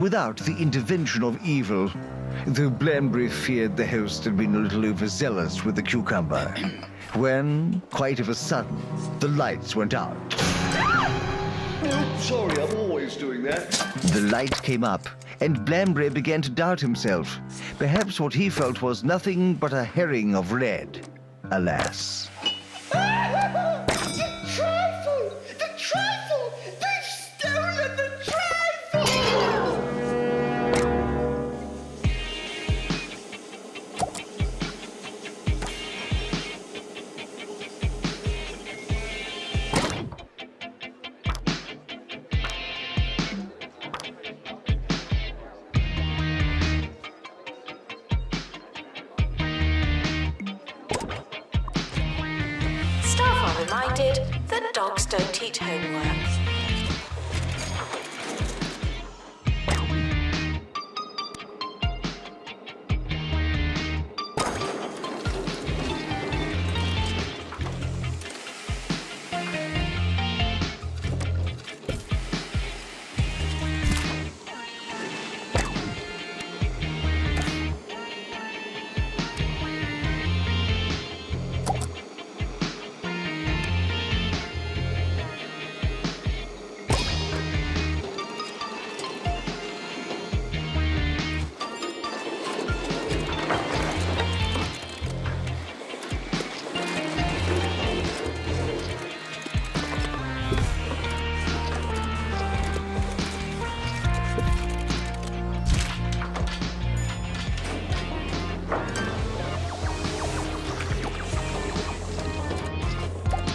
without the intervention of evil, though Blambury feared the host had been a little overzealous with the cucumber, when, quite of a sudden, the lights went out. Oh, sorry, I'm always doing that. The light came up, and Blambury began to doubt himself. Perhaps what he felt was nothing but a herring of red. Alas. The trifle! The trifle! They've stolen the trifle! Staff are reminded that dogs don't eat homework.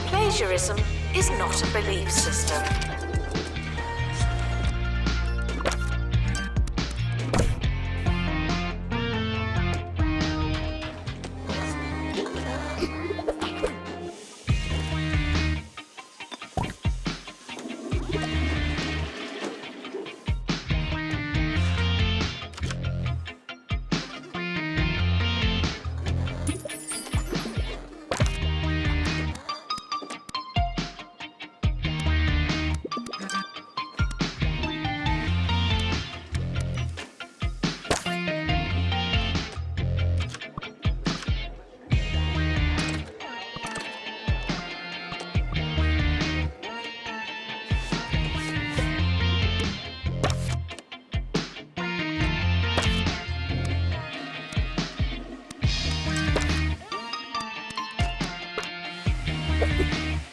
Plagiarism is not a belief system.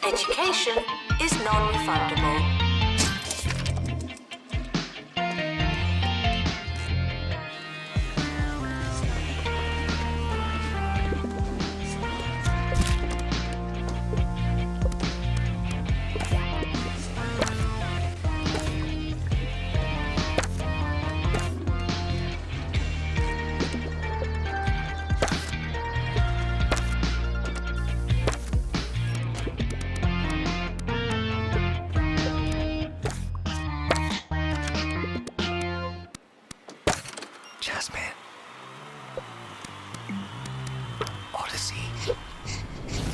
Education is non-refundable. Jasmine. Odyssey.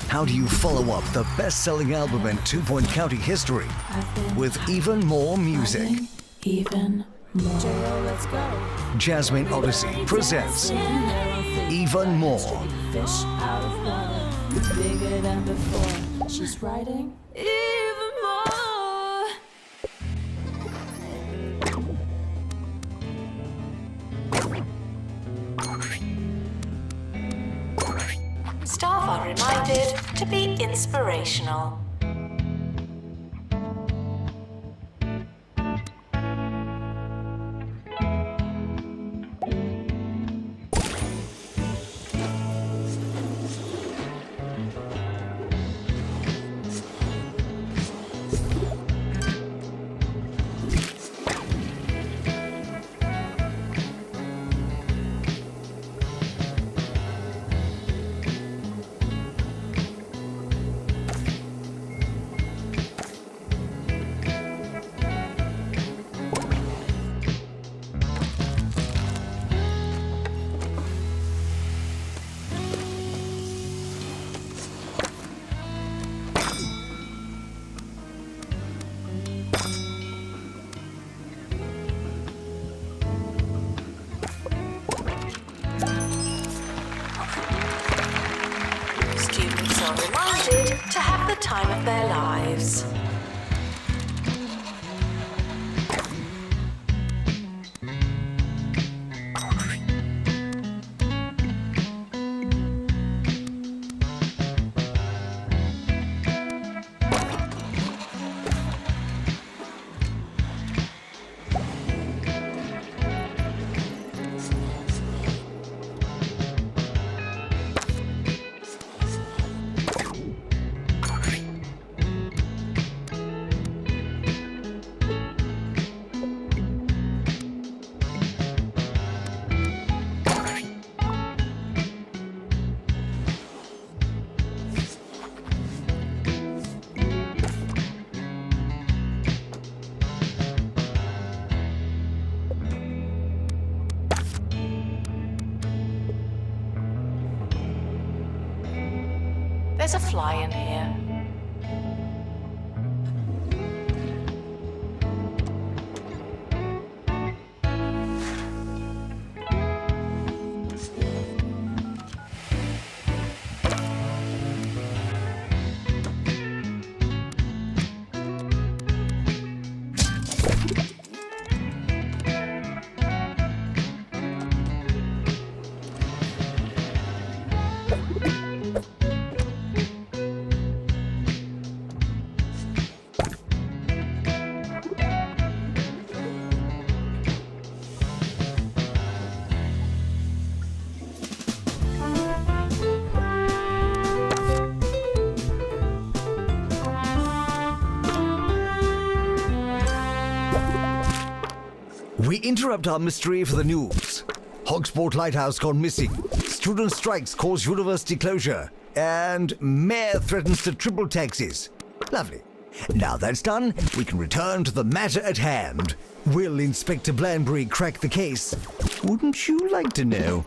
How do you follow up the best-selling album in 2 Point County history with even more music? Even more. Let's go. Jasmine Odyssey presents Even More. Fish out of water, bigger than before. She's writing even more. Staff are reminded to be inspirational. of their lives. There's a fly in here. We interrupt our mystery for the news. Hogsport Lighthouse gone missing. Student strikes cause university closure. And mayor threatens to triple taxes. Lovely. Now that's done, we can return to the matter at hand. Will Inspector Blanbury crack the case? Wouldn't you like to know?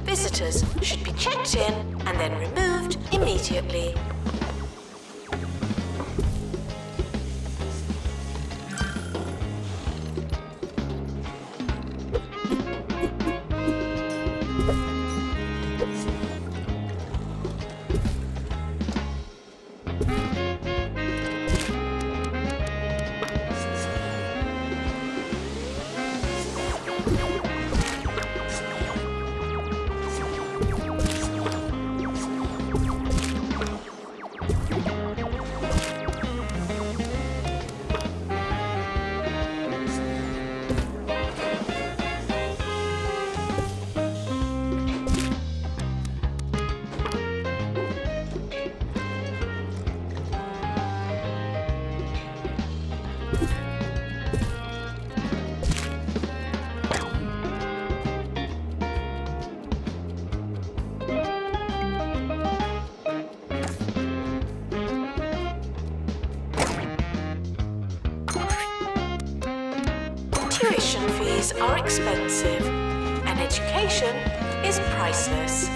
Visitors should be checked in and then removed immediately. Tuition fees are expensive, and education is priceless.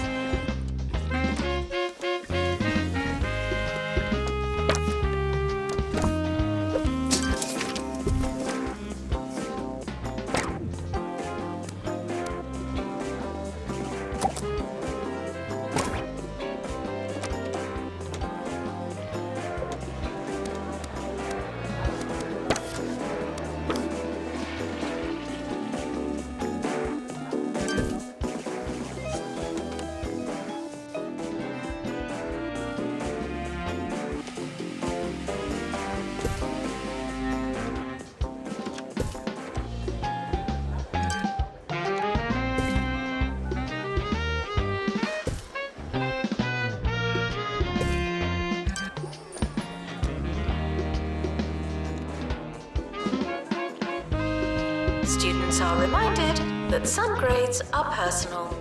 Students are reminded that some grades are personal.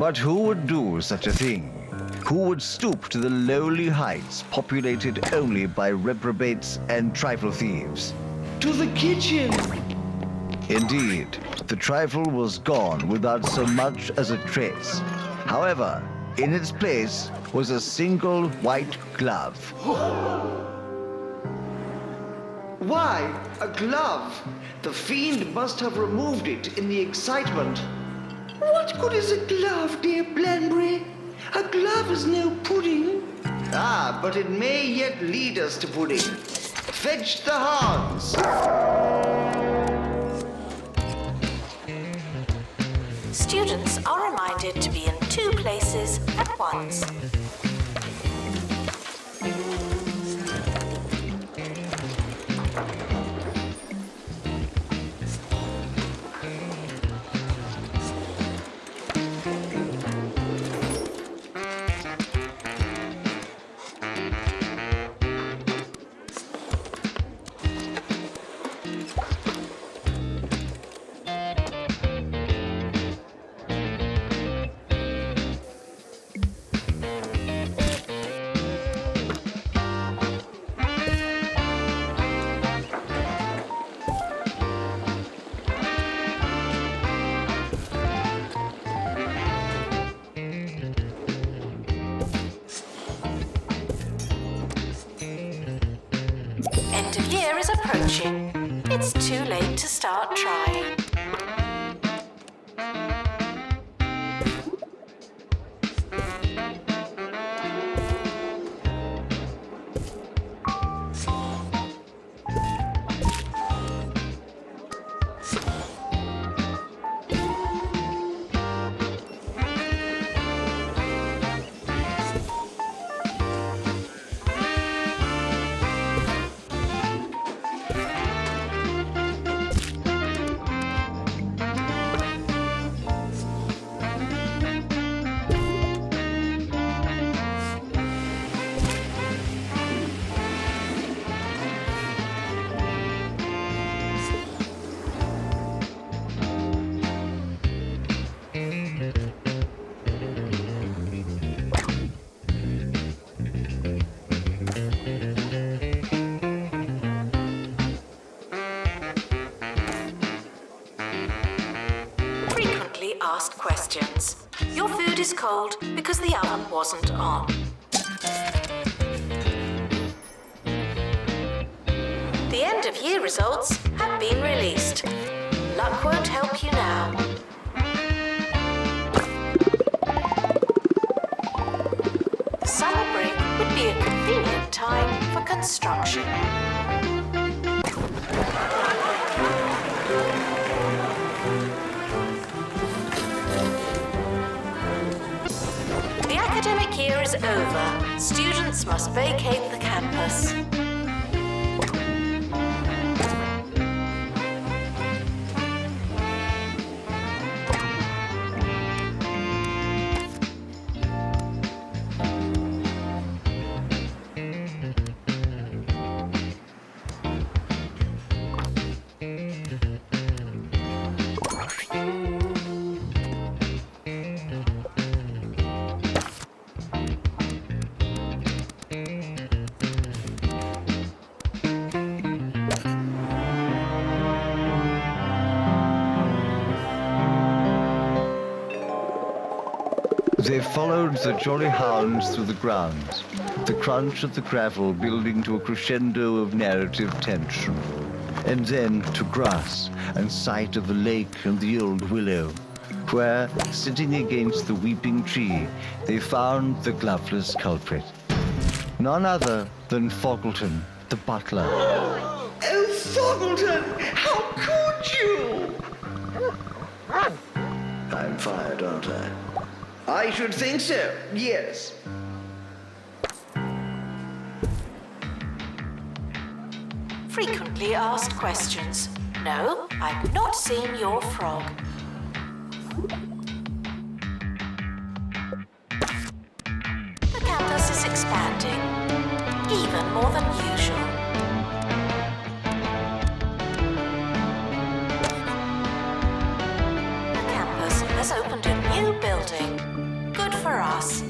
But who would do such a thing? Who would stoop to the lowly heights populated only by reprobates and trifle thieves? To the kitchen! Indeed, the trifle was gone without so much as a trace. However, in its place was a single white glove. Why, a glove? The fiend must have removed it in the excitement. What good is a glove, dear Blenbury? A glove is no pudding. Ah, but it may yet lead us to pudding. Fetch the hogs! Students are reminded to be in 2 places at once. End of year is approaching. It's too late to start trying. Asked questions. Your food is cold because the oven wasn't on. The end of year results have been released. Luck won't help you now. Summer break would be a convenient time for construction. The academic year is over. Students must vacate the campus. They followed the jolly hounds through the grounds, the crunch of the gravel building to a crescendo of narrative tension, and then to grass and sight of the lake and the old willow, where, sitting against the weeping tree, they found the gloveless culprit. None other than Foggleton, the butler. Oh, Foggleton! How could you? I'm fired, aren't I? I should think so, yes. Frequently asked questions. No, I've not seen your frog. The campus is expanding, even more than usual. The campus has opened a new building. good for us.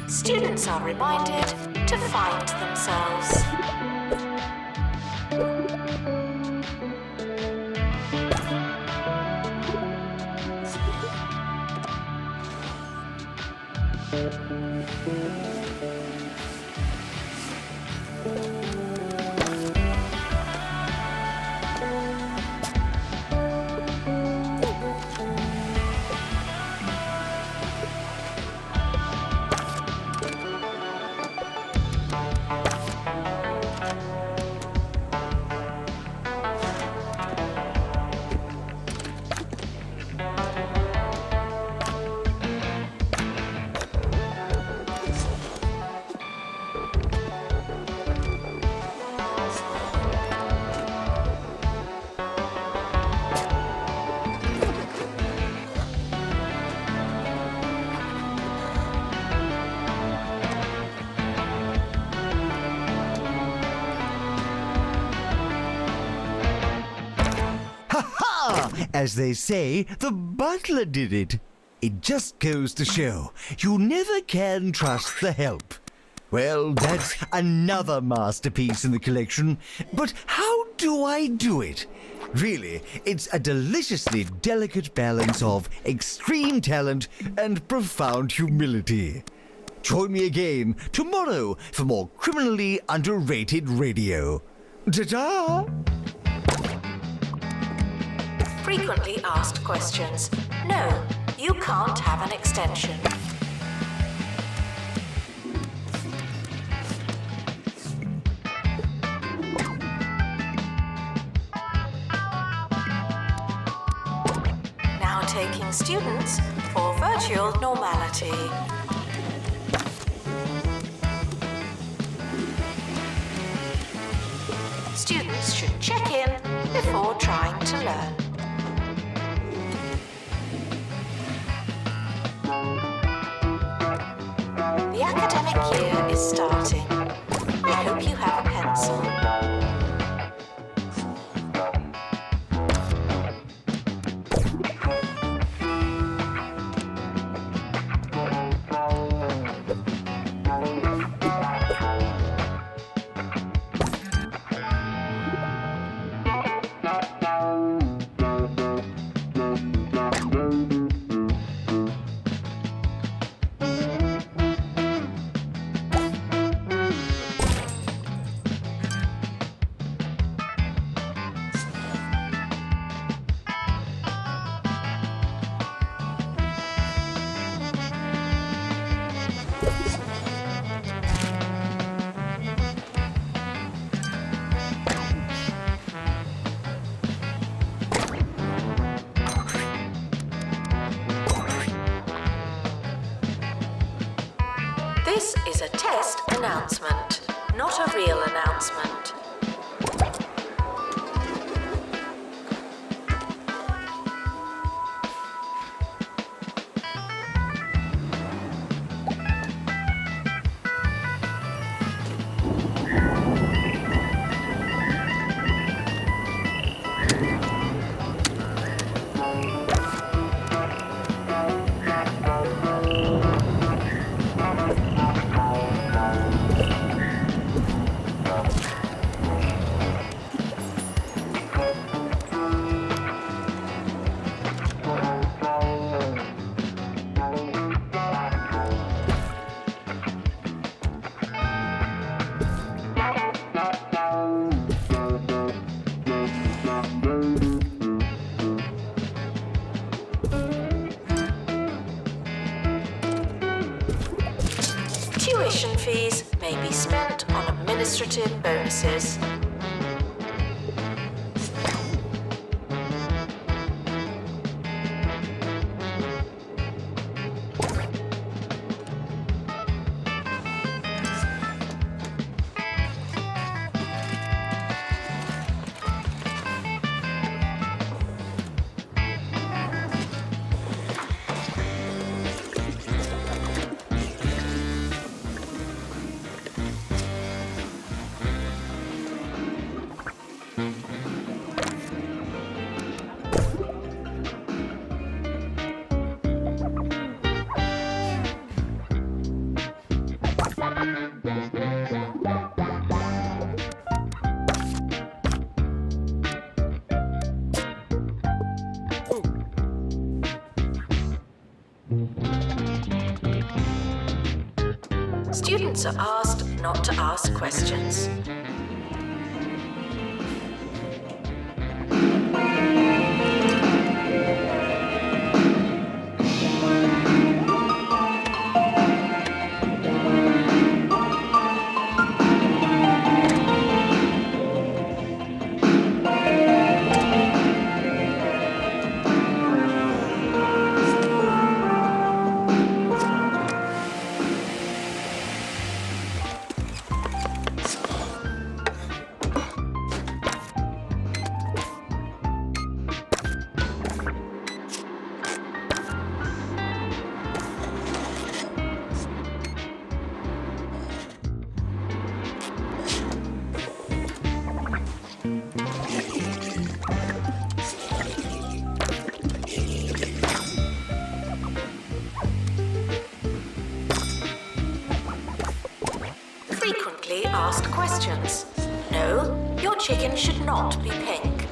Students are reminded to find themselves. As they say, the butler did it. It just goes to show you never can trust the help. Well, that's another masterpiece in the collection. But how do I do it? Really, it's a deliciously delicate balance of extreme talent and profound humility. Join me again tomorrow for more criminally underrated radio. Ta-ta! Frequently asked questions. No, you can't have an extension. Now taking students for virtual normality. Students should check in before trying to learn. The academic year is starting. I hope you have a pencil. This is a test announcement, not a real announcement. Tuition fees may be spent on administrative bonuses. Students are asked not to ask questions. Frequently asked questions. No, your chicken should not be pink.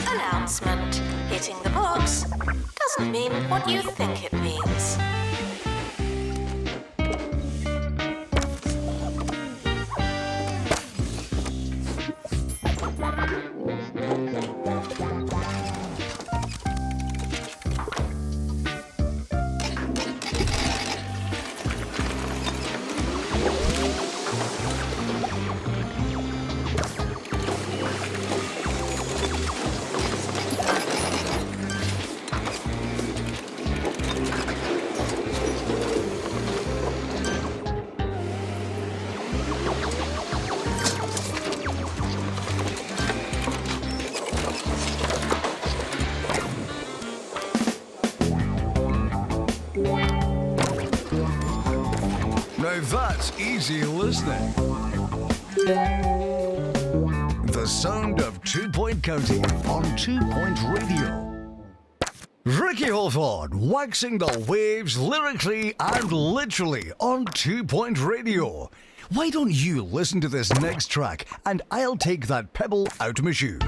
Announcement. Hitting the box doesn't mean what you think it means. Now that's easy listening. The sound of 2 Point County on 2 Point Radio. Ricky Holford waxing the waves lyrically and literally on 2 Point Radio. Why don't you listen to this next track and I'll take that pebble out my shoe.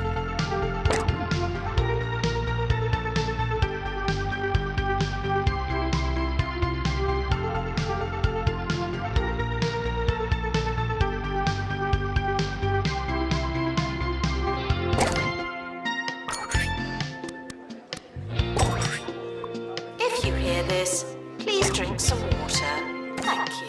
If you hear this, please drink some water. Thank you.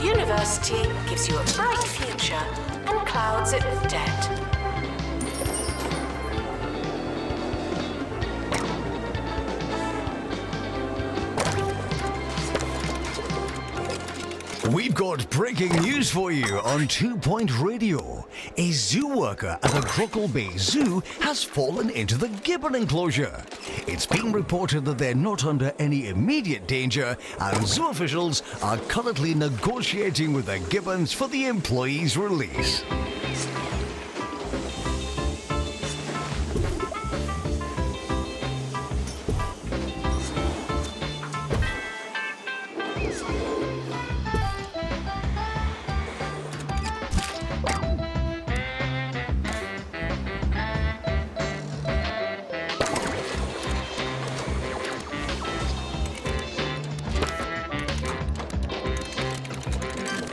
University gives you a bright future and clouds it with debt. We've got breaking news for you on 2 Point Radio. A zoo worker at the Crockle Bay Zoo has fallen into the gibbon enclosure. It's been reported that they're not under any immediate danger, and zoo officials are currently negotiating with the gibbons for the employee's release.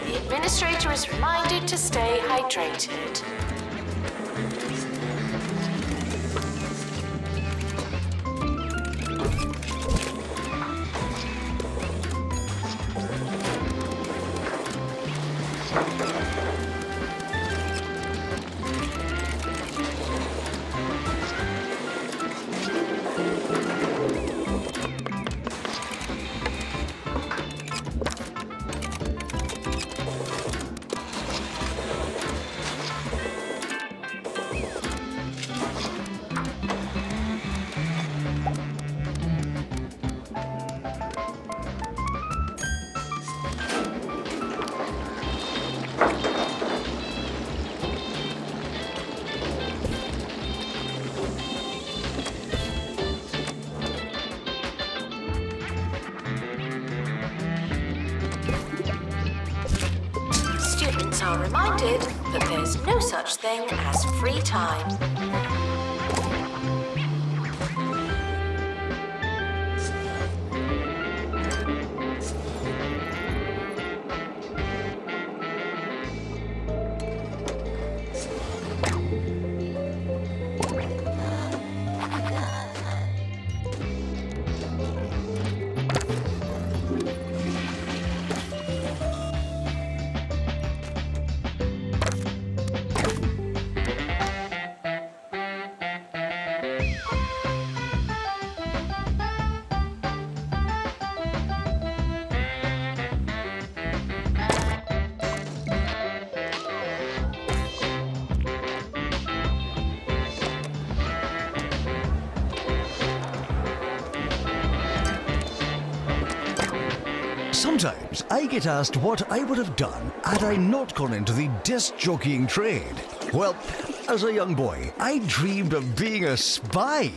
The administrator is reminded to stay hydrated. Students are reminded that there's no such thing as free time. Sometimes I get asked what I would have done had I not gone into the disc jockeying trade. Well, as a young boy, I dreamed of being a spy.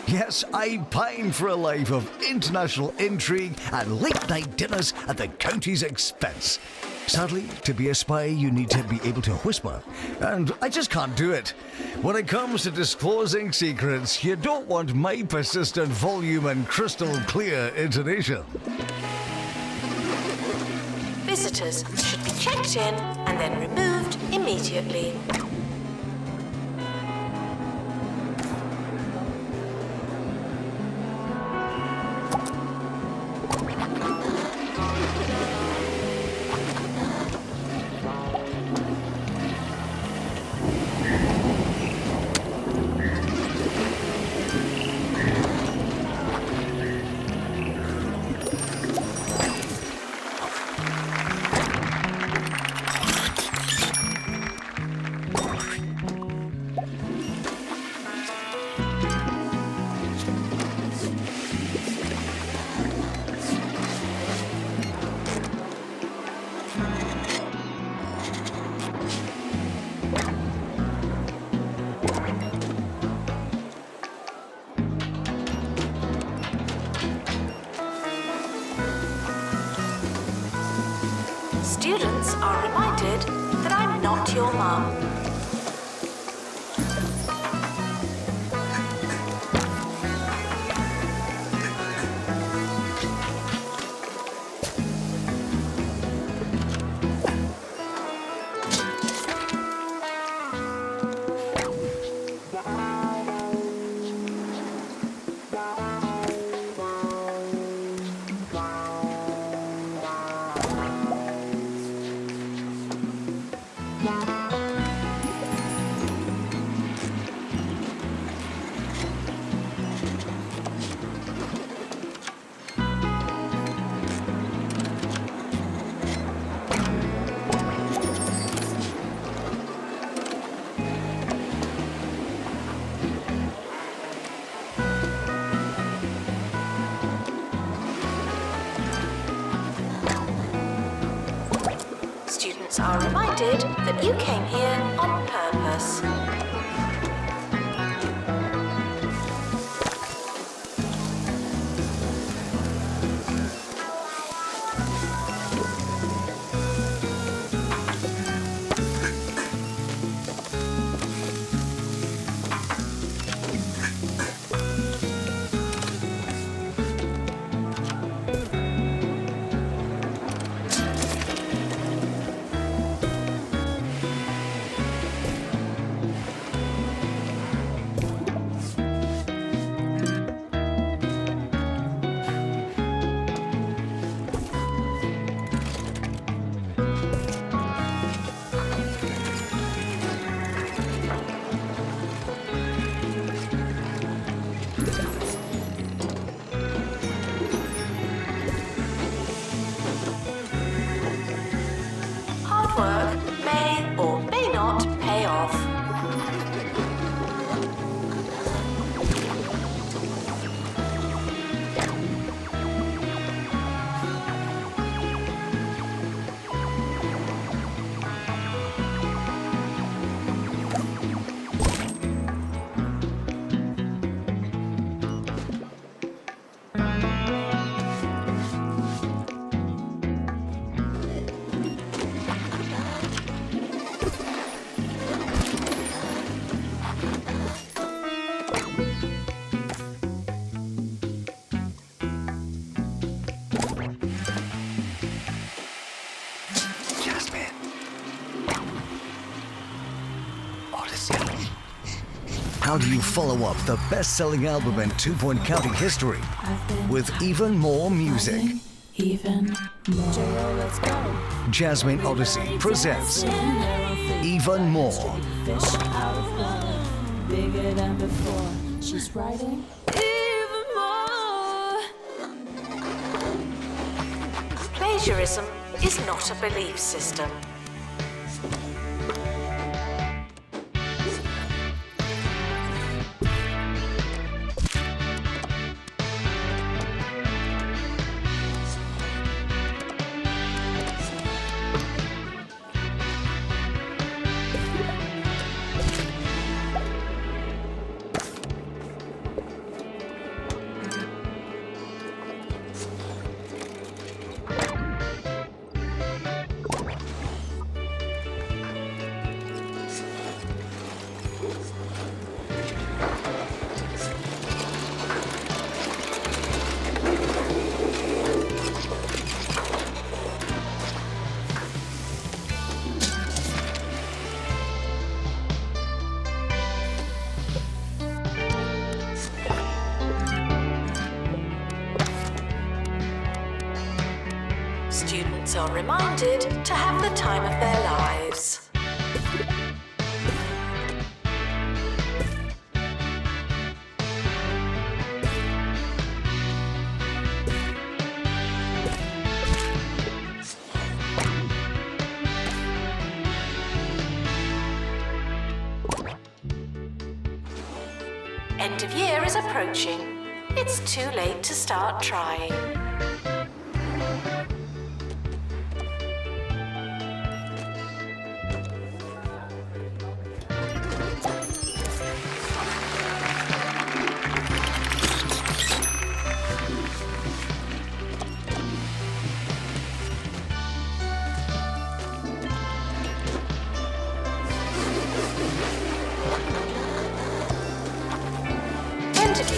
Yes, I pined for a life of international intrigue and late-night dinners at the county's expense. Sadly, to be a spy, you need to be able to whisper, and I just can't do it. When it comes to disclosing secrets, you don't want my persistent volume and crystal clear intonation. Visitors should be checked in and then removed immediately. Students are reminded that I'm not your mum. Students are reminded that you came here on purpose. Hard work may or may not pay off. Jasmine. Odyssey. How do you follow up the best-selling album in two-point counting history I've been with even more music? finding even more. J.O., let's go. Jasmine Odyssey presents Even More. Fish out of water, bigger than before. She's writing even more. Plagiarism is not a belief system. Students are reminded to have the time of their lives. End of year is approaching. It's too late to start trying.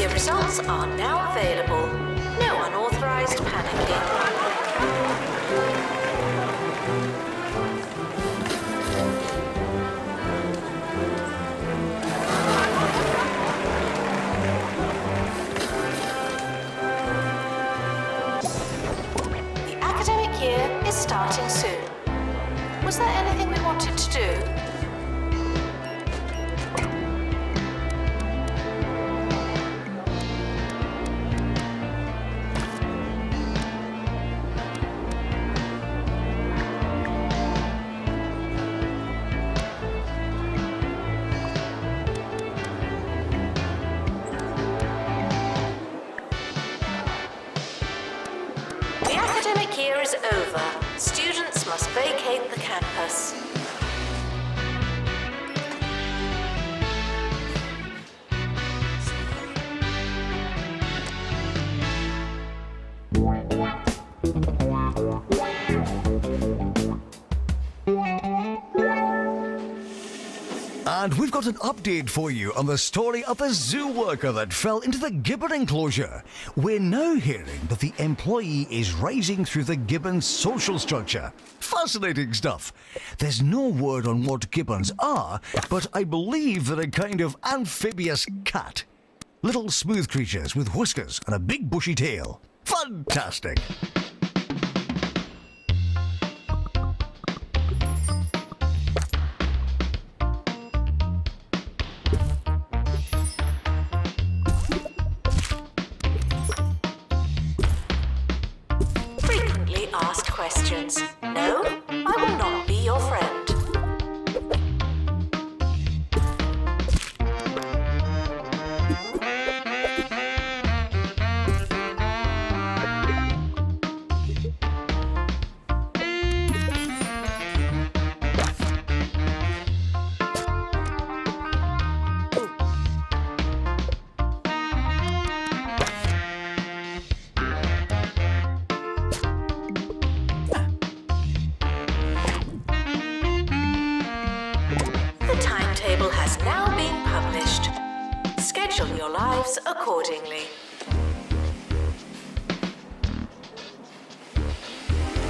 Your results are now available. No unauthorized panicking. The academic year is starting soon. Was there anything we wanted to do? The academic year is over. Students must vacate the campus. And we've got an update for you on the story of the zoo worker that fell into the gibbon enclosure. We're now hearing that the employee is rising through the gibbon's social structure. Fascinating stuff. There's no word on what gibbons are, but I believe they're a kind of amphibious cat. Little smooth creatures with whiskers and a big bushy tail. Fantastic. Frequently asked questions. No, I will not be your friend. The timetable has now been published. Schedule your lives accordingly.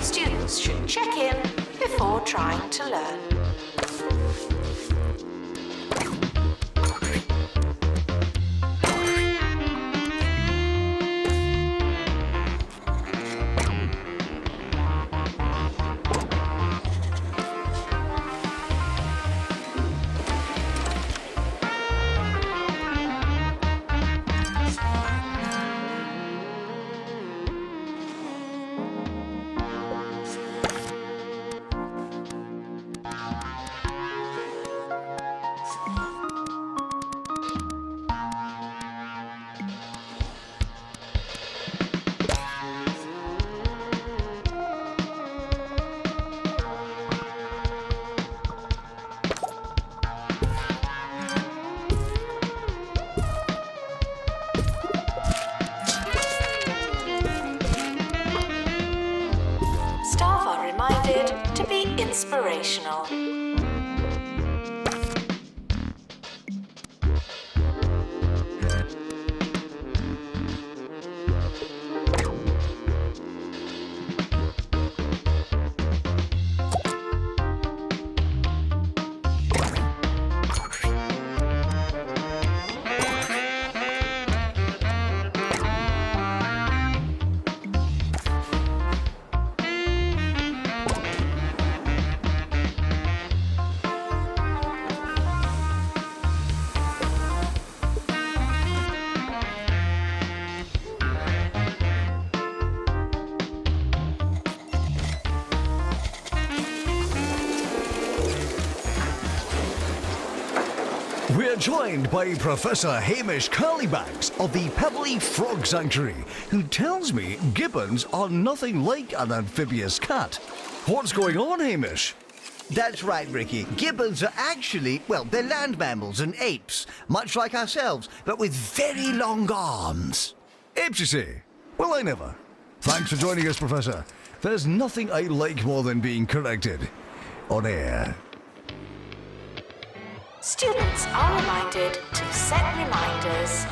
Students should check in before trying to learn. Staff are reminded to be inspirational. We're joined by Professor Hamish Curlybanks of the Pebbly Frog Sanctuary, who tells me gibbons are nothing like an amphibious cat. What's going on, Hamish? That's right, Ricky. Gibbons are actually, well, they're land mammals and apes, much like ourselves, but with very long arms. Apes, you say? Well, I never. Thanks for joining us, Professor. There's nothing I like more than being corrected. On air. Students are reminded to set reminders.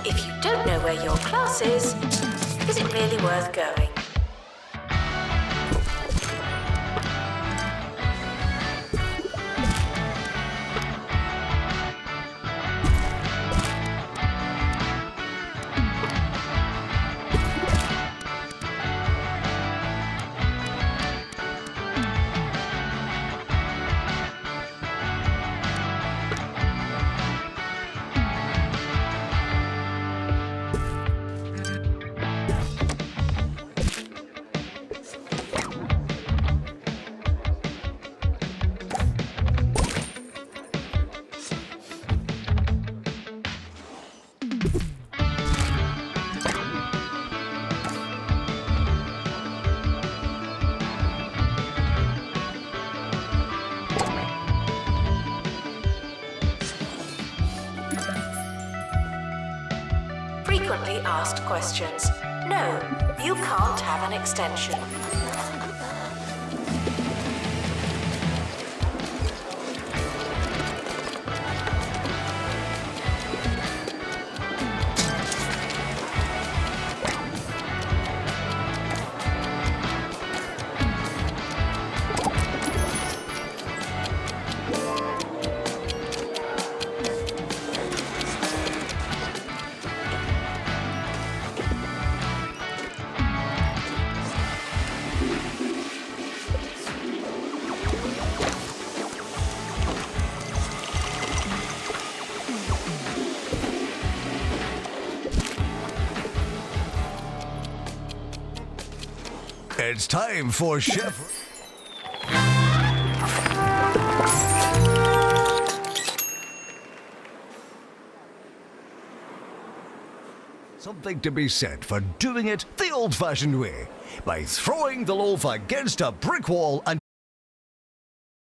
If you don't know where your class is it really worth going? Frequently asked questions. No, you can't have an extension. It's time for Chef. Something to be said for doing it the old-fashioned way, by throwing the loaf against a brick wall and